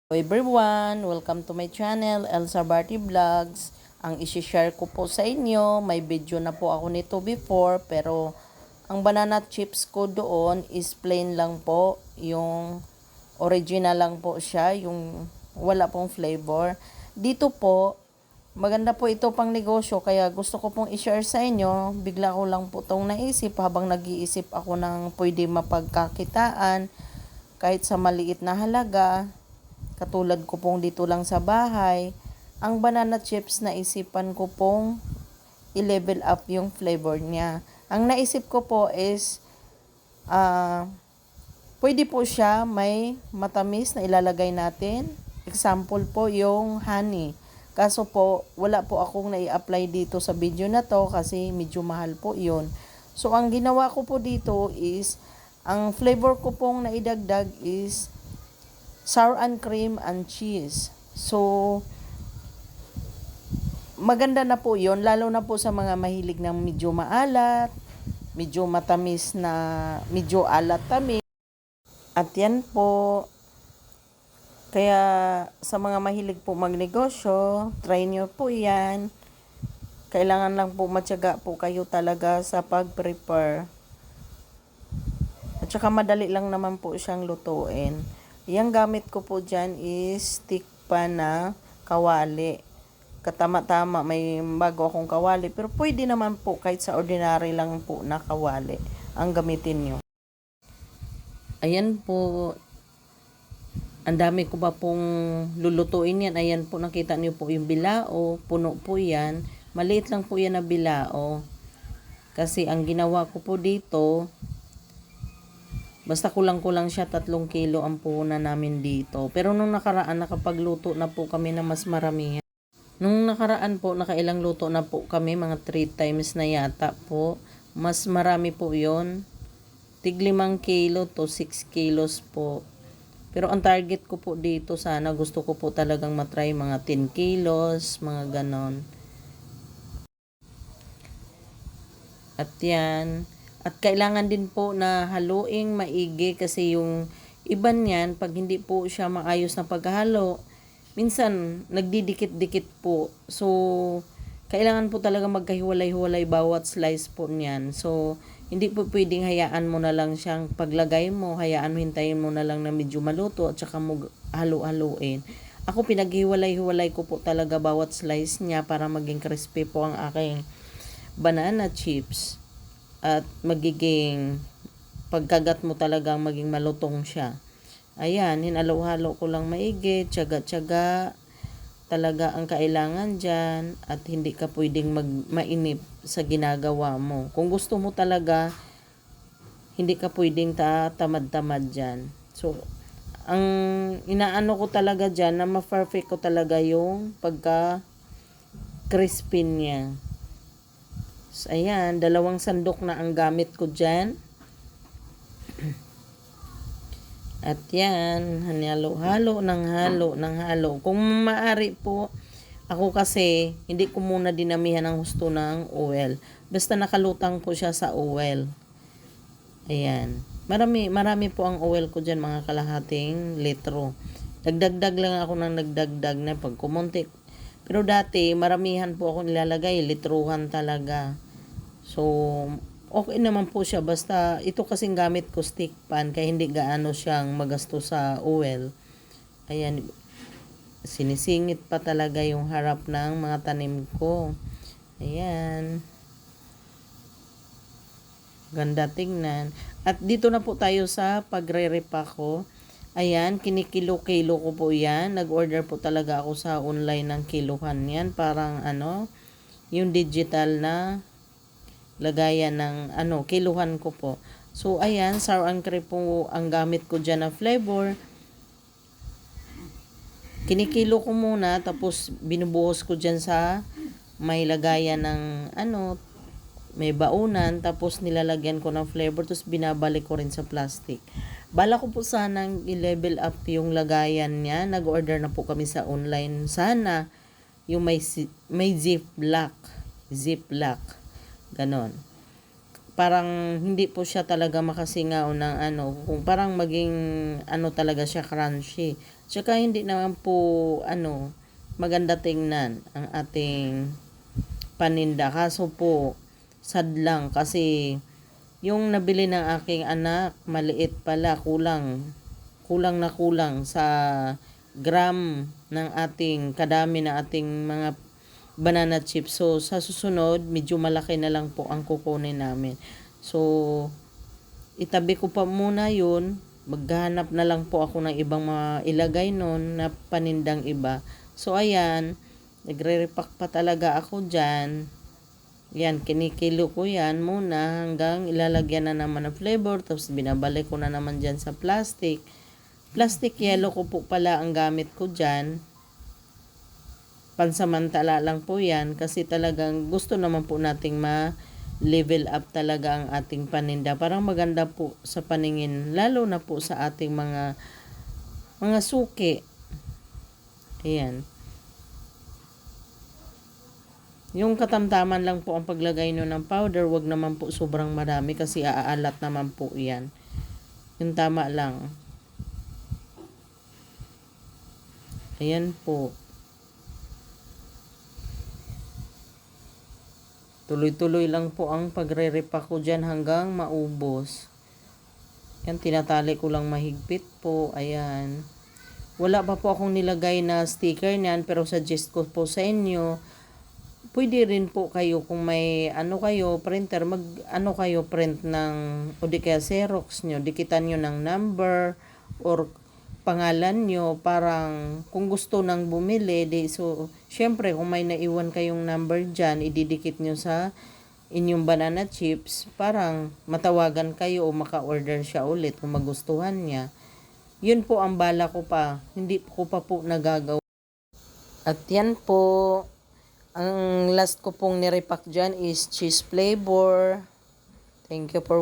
Hello everyone! Welcome to my channel, Elsa Barty Vlogs. Ang isi-share ko po sa inyo, may video na po ako nito before, pero ang banana chips ko doon is plain lang po. Yung original lang po siya, yung wala pong flavor. Dito po, maganda po ito pang negosyo, kaya gusto ko pong i-share sa inyo. Bigla ko lang po itong naisip habang nag-iisip ako ng pwede mapagkakitaan kahit sa maliit na halaga. Katulad ko pong dito lang sa bahay, ang banana chips na isipan ko pong i-level up yung flavor niya. Ang naisip ko po is, pwede po siya may matamis na ilalagay natin. Example po yung honey. Kaso po, wala po akong nai-apply dito sa video na to kasi medyo mahal po yun. So, ang ginawa ko po dito is, ang flavor ko pong naidagdag is sour and cream and cheese. So, maganda na po yon, lalo na po sa mga mahilig ng medyo maalat, medyo matamis na, medyo alat-tamis. At yan po, kaya sa mga mahilig po magnegosyo, try nyo po yan. Kailangan lang po matyaga po kayo talaga sa pag-prepare. At saka madali lang naman po siyang lutuin. Yang gamit ko po dyan is stick pa na kawali. Katama-tama, may bago akong kawali. Pero pwede naman po kahit sa ordinary lang po na kawali ang gamitin nyo. Ayan po. Ang dami ko pa pong lulutuin yan. Ayan po, nakita niyo po yung bilao. Puno po yan. Maliit lang po yan na bilao. Kasi ang ginawa ko po dito, basta kulang-kulang siya, 3 kilo ang puhunan namin dito. Pero nung nakaraan, nakapagluto na po kami na mas marami. Nung nakaraan po, nakailang luto na po kami, mga 3 times na yata po. Mas marami po yon, tig 5 kilo to 6 kilos po. Pero ang target ko po dito, sana gusto ko po talagang matry mga 10 kilos, mga ganon. At yan. At kailangan din po na haluing maigi kasi yung iba niyan, pag hindi po siya maayos na paghalo, minsan nagdidikit-dikit po. So, kailangan po talaga magkahiwalay-hiwalay bawat slice po niyan. So, hindi po pwedeng hayaan mo na lang siyang paglagay mo, hayaan mo, hintayin mo na lang na medyo maluto at saka mo halu-haluin. Ako pinaghiwalay-hiwalay ko po talaga bawat slice niya para maging crispy po ang aking banana chips. At magiging pagkagat mo talagang maging malutong siya. Ayan, hinalo-halo ko lang maigi, tiyaga-tiyaga talaga ang kailangan dyan at hindi ka pwedeng mainip sa ginagawa mo. Kung gusto mo talaga, hindi ka pwedeng tamad-tamad dyan. So, ang inaano ko talaga dyan, na ma-perfect ko talaga yung pagka-crispy niya. So, ayan, 2 sandok na ang gamit ko dyan. At yan, halo-halo ng halo. Kung maaari po, ako kasi, hindi ko muna dinamihan ng husto ng oil. Basta nakalutang ko siya sa oil. Ayan. Marami po ang oil ko dyan, mga kalahating litro. Nagdagdag lang ako ng nagdagdag na pag kumunti. Pero dati, maramihan po ako nilalagay, litruhan talaga. So, okay naman po siya. Basta, ito kasing gamit ko stick pan, kaya hindi gaano siyang magasto sa oil. Ayan, sinisingit pa talaga yung harap ng mga tanim ko. Ayan. Ganda tingnan. At dito na po tayo sa pagre-repack ko. Ayan, kinikilo-kilo ko po yan. Nag-order po talaga ako sa online ng kiluhan yan. Parang yung digital na lagayan ng kiluhan ko po. So, ayan, sour and cream po ang gamit ko dyan na flavor. Kinikilo ko muna, tapos binubuhos ko dyan sa may lagayan ng may baunan, tapos nilalagyan ko ng flavor, tapos binabalik ko rin sa plastic. Bala ko po sanang i-level up yung lagayan niya. Nag-order na po kami sa online. Sana yung may ziplock. Ganon. Parang hindi po siya talaga makasingaw ng kung parang maging talaga siya crunchy. Tsaka hindi naman po maganda tingnan ang ating paninda. Kaso po, sad lang kasi yung nabili ng aking anak, maliit pala, kulang na kulang sa gram ng ating kadami ng ating mga banana chips. So, sa susunod, medyo malaki na lang po ang kukunin namin. So, itabi ko pa muna yun. Maghanap na lang po ako ng ibang mga ilagay nun na panindang iba. So, ayan. Nagre-repack pa talaga ako dyan. Yan, kinikilo ko yan muna hanggang ilalagyan na naman ng flavor. Tapos binabalik ko na naman dyan sa plastic. Plastic yellow ko po pala ang gamit ko dyan. Pansamantala lang po yan kasi talagang gusto naman po nating level up talaga ang ating paninda. Parang maganda po sa paningin, lalo na po sa ating mga suki. Ayan. Yung katamtaman lang po ang paglagay nyo ng powder, wag naman po sobrang marami kasi aalat naman po yan. Yung tama lang. Ayan po. Tuloy-tuloy lang po ang pagre-repack ko dyan hanggang maubos. Yan, tinatali ko lang mahigpit po. Ayan. Wala pa po akong nilagay na sticker niyan, pero suggest ko po sa inyo, pwede rin po kayo kung may printer, kayo print ng, o di kaya Xerox nyo, dikitan nyo ng number, or pangalan nyo, parang kung gusto nang bumili, so, syempre, kung may naiwan kayong number dyan, ididikit nyo sa inyong banana chips, parang matawagan kayo o maka-order siya ulit kung magustuhan niya. Yun po ang bala ko pa, hindi ko pa po nagagawa. At yan po, ang last ko pong nirepack dyan is cheese flavor. Thank you for